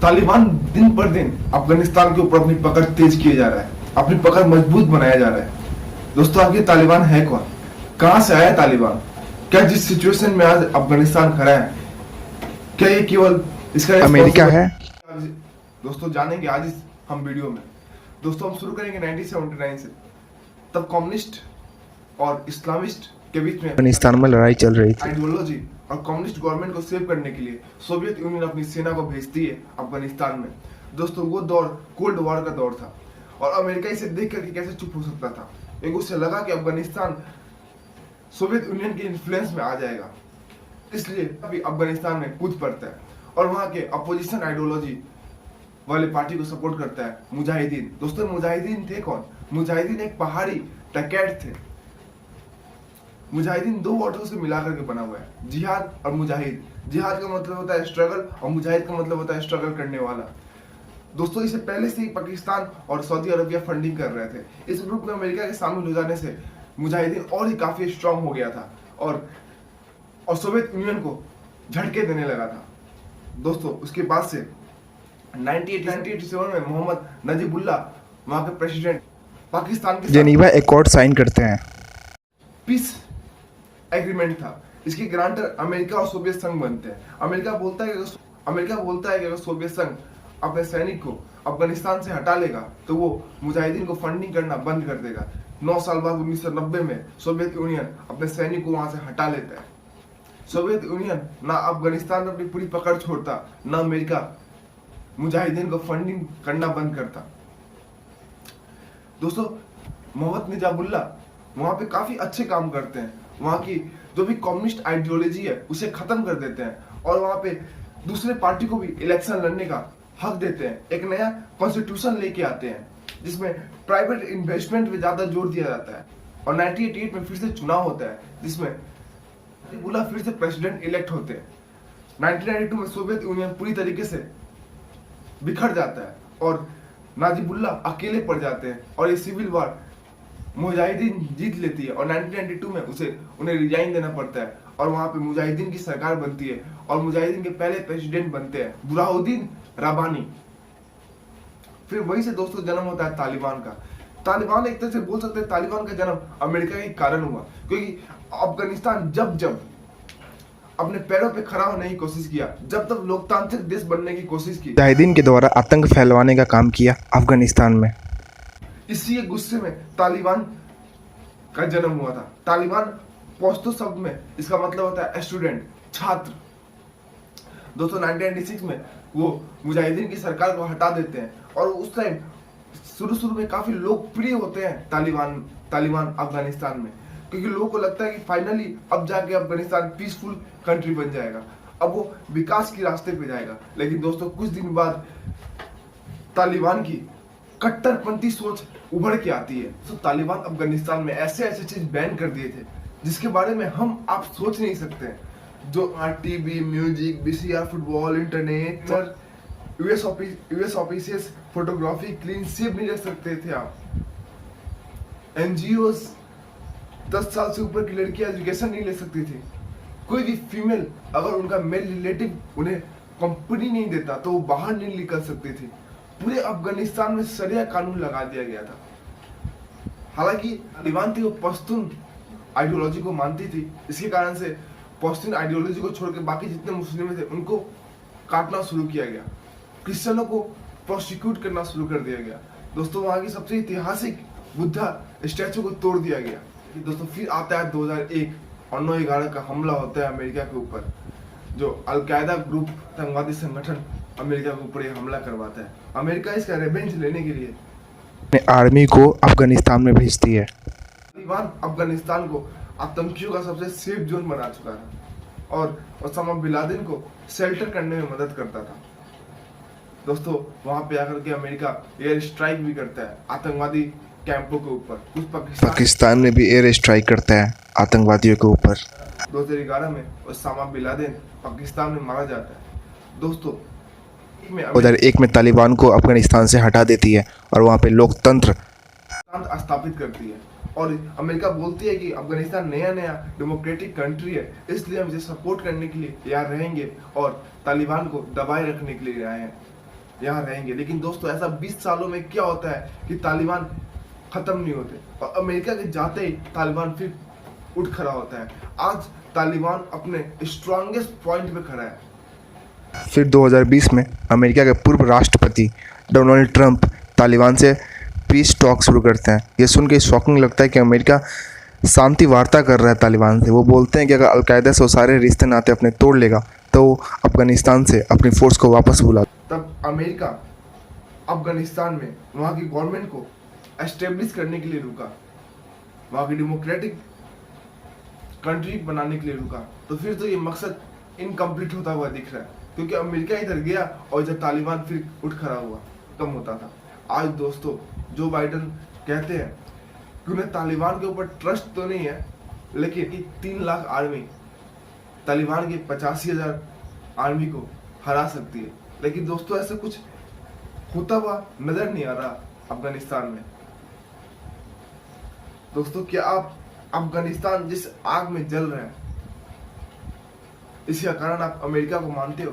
तालिबान दिन पर दिन अफगानिस्तान के ऊपर अपनी पकड़ तेज किए जा रहा है, अपनी पकड़ मजबूत बनाया जा रहा है। दोस्तों आखिर तालिबान है कौन, कहां से आया तालिबान? क्या जिस सिचुएशन में आज अफगानिस्तान खड़ा है, क्या ये केवल इसका अमेरिका है? दोस्तों जानेंगे आज इस हम वीडियो में। दोस्तों हम शुरू करेंगे 1979 से। तब कम्युनिस्ट और इस्लामिस्ट के बीच में अफगानिस्तान में लड़ाई चल रही थी। आइडियोलॉजी और कम्युनिस्ट गवर्नमेंट को सेव करने के लिए सोवियत यूनियन अपनी सेना को भेजती है अफगानिस्तान में। दोस्तों वो दौर कोल्ड वॉर का दौर था और अमेरिका इसे देख करके कैसे चुप हो सकता था, क्योंकि उसे लगा कि अफगानिस्तान सोवियत यूनियन के इन्फ्लुएंस में आ जाएगा, इसलिए अभी अफगानिस्तान में कूद पड़ता है और वहां के अपोजिशन आइडियोलॉजी वाले पार्टी को सपोर्ट करता है मुजाहिदीन। दोस्तों मुजाहिदीन थे कौन? मुजाहिदीन एक पहाड़ी टकैत थे। मुजाहिदीन दो वर्डों से मिला करके बना हुआ है, जिहाद और मुजाहिद। जिहाद का मतलब होता है स्ट्रगल और मुजाहिद का मतलब होता है स्ट्रगल करने वाला। दोस्तों इसे पहले से ही पाकिस्तान और सऊदी अरबिया फंडिंग कर रहे थे। इस ग्रुप में अमेरिका के शामिल हो जाने से मुजाहिदीन और ही काफी स्ट्रांग हो गया था और सोवियत यूनियन को झटके देने लगा था। दोस्तों उसके बाद से 1987 में मोहम्मद नजीबुल्लाह वहां के प्रेसिडेंट पाकिस्तान के जेनीवा अकॉर्ड साइन करते हैं। पीस एग्रीमेंट था। इसके ग्रांटर अमेरिका और सोवियत संघ बनते हैं। अमेरिका बोलता है कि अगर सोवियत संघ अपने सैनिक को अफगानिस्तान से हटा लेगा तो वो मुजाहिदीन को फंडिंग करना बंद कर देगा। 9 साल बाद 1990 में सोवियत यूनियन अपने सैनिक को वहां से हटा लेता है। सोवियत यूनियन ना अफगानिस्तान में अपनी पूरी पकड़ छोड़ता, ना अमेरिका मुजाहिदीन को फंडिंग करना बंद करता। दोस्तों मोहम्मद नजीबुल्लाह वहां पे काफी अच्छे काम करते हैं। वहां की जो भी कम्युनिस्ट आइडियोलॉजी है उसे खत्म कर देते हैं और वहां पे दूसरे पार्टी को भी इलेक्शन लड़ने का हक देते हैं। एक नया कॉन्स्टिट्यूशन लेके आते हैं जिसमें प्राइवेट इन्वेस्टमेंट पे ज्यादा जोर दिया जाता है और 1988 में फिर से चुनाव होता है जिसमें नजीबुल्लाह फिर से प्रेसिडेंट इलेक्ट होते हैं। 1992 में सोवियत यूनियन पूरी तरीके से बिखर जाता है और नजीबुल्लाह अकेले पड़ जाते हैं और ये सिविल वॉर मुजाहिदीन जीत लेती है और 1992 में उन्हें रिजाइन देना पड़ता है और वहां पे मुजाहिदीन की सरकार बनती है और मुजाहिदीन के पहले प्रेसिडेंट बनते हैं बुरहानुद्दीन रब्बानी। फिर वहीं से दोस्तों जन्म होता है तालिबान का। तालिबान एक तरह से बोल सकते हैं तालिबान का जन्म अमेरिका के कारण हुआ, क्योंकि अफगानिस्तान जब अपने पैरों पे खड़ा होने की कोशिश किया, जब तक लोकतांत्रिक देश बनने की कोशिश की, मुजाहिदीन के द्वारा आतंक फैलवाने का काम किया अफगानिस्तान में। इसी के गुस्से में तालिबान का जन्म हुआ था। तालिबान पश्तो शब्द में इसका मतलब होता है स्टूडेंट, छात्र। दोस्तों 1996 में वो मुजाहिदीन की सरकार को हटा देते हैं और उस टाइम शुरू में काफी लोकप्रिय होते हैं तालिबान अफगानिस्तान में, क्योंकि लोगों को लगता है कि फाइनली अब जाके अफगानिस्तान पीसफुल कंट्री बन जाएगा, अब वो विकास के रास्ते पे जाएगा। लेकिन दोस्तों कुछ दिन बाद तालिबान की कट्टरपंथी सोच उभर के आती है। तो तालिबान अफगानिस्तान में ऐसे चीज बैन कर दिए थे जिसके बारे में आप सोच नहीं सकते, जो TV, music, VCR, football, internet, US offices, photography, clean shave नहीं रख सकते थे आप। एनजीओस 10 साल से ऊपर की लड़कियां एजुकेशन नहीं ले सकती थी। कोई भी फीमेल अगर उनका मेल रिलेटिव उन्हें कंपनी नहीं देता तो वो बाहर नहीं निकल सकती थी। पूरे अफगानिस्तान में शरिया कानून लगा दिया गया था। हालांकि तालिबान थी वो पश्तून आइडियोलॉजी को मानती थी, इसके कारण से पश्तून आइडियोलॉजी को छोड़कर बाकी जितने मुस्लिम थे उनको काटना शुरू किया गया, क्रिश्चियनों को प्रोसिक्यूट करना शुरू कर दिया गया। दोस्तों वहां की सबसे ऐतिहासिक बुद्धा स्टैचू को तोड़ दिया गया। दोस्तों फिर आता है 2001 और 9/11 का हमला होता है अमेरिका के ऊपर, जो अलकायदा ग्रुप आतंकवादी संगठन अमेरिका के ऊपर हमला करवाता है। अमेरिका इसका रिवेंज लेने के लिए आर्मी को अफगानिस्तान में भेजती है। तालिबान अफगानिस्तान को आतंकियों का सबसे सेफ जोन बना चुका था और ओसामा बिन लादेन को शेल्टर करने में मदद करता था। दोस्तों वहां पे आकर के अमेरिका एयर स्ट्राइक भी करता है आतंकवादी कैंपों के ऊपर। कुछ पाकिस्तान में भी एयर स्ट्राइक करता है आतंकवादियों के ऊपर। 2011 में ओसामा बिन लादेन पाकिस्तान में मारा जाता है। दोस्तों 2001 में तालिबान को अफगानिस्तान से हटा देती है और वहाँ पे लोकतंत्र स्थापित करती है और अमेरिका बोलती है कि अफगानिस्तान नया डेमोक्रेटिक कंट्री है, इसलिए हम इसे सपोर्ट करने के लिए तैयार रहेंगे और तालिबान को दबाए रखने के लिए आए हैं। यहाँ रहेंगे। लेकिन दोस्तों ऐसा 20 सालों में क्या होता है कि तालिबान खत्म नहीं होते, और अमेरिका के जाते ही तालिबान फिर उठ खड़ा होता है। आज तालिबान अपने स्ट्रॉन्गेस्ट पॉइंट पे खड़ा है। फिर 2020 में अमेरिका के पूर्व राष्ट्रपति डोनाल्ड ट्रंप तालिबान से पीस टॉक शुरू करते हैं। ये सुन के शॉकिंग लगता है कि अमेरिका शांति वार्ता कर रहा है तालिबान से। वो बोलते हैं कि अगर अलकायदा से वो सारे रिश्ते नाते अपने तोड़ लेगा तो वो अफगानिस्तान से अपनी फोर्स को वापस बुला। तब अमेरिका अफगानिस्तान में वहाँ की गवर्नमेंट को एस्टेब्लिश करने के लिए रुका, वहाँ की डेमोक्रेटिक कंट्री बनाने के लिए रुका। तो फिर तो ये मकसद इनकम्प्लीट होता हुआ दिख रहा है, क्योंकि अमेरिका इधर गया और जब तालिबान फिर उठ खड़ा हुआ कम होता था। आज दोस्तों जो बाइडन कहते हैं कि उन्हें तालिबान के ऊपर ट्रस्ट तो नहीं है, लेकिन 3 लाख आर्मी तालिबान के 85,000 आर्मी को हरा सकती है। लेकिन दोस्तों ऐसा कुछ होता हुआ नजर नहीं आ रहा अफगानिस्तान में। दोस्तों क्या आप अफगानिस्तान जिस आग में जल रहे हैं, इसका कारण आप अमेरिका को मानते हो?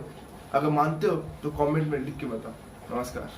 अगर मानते हो तो कमेंट में लिख के बताओ। नमस्कार।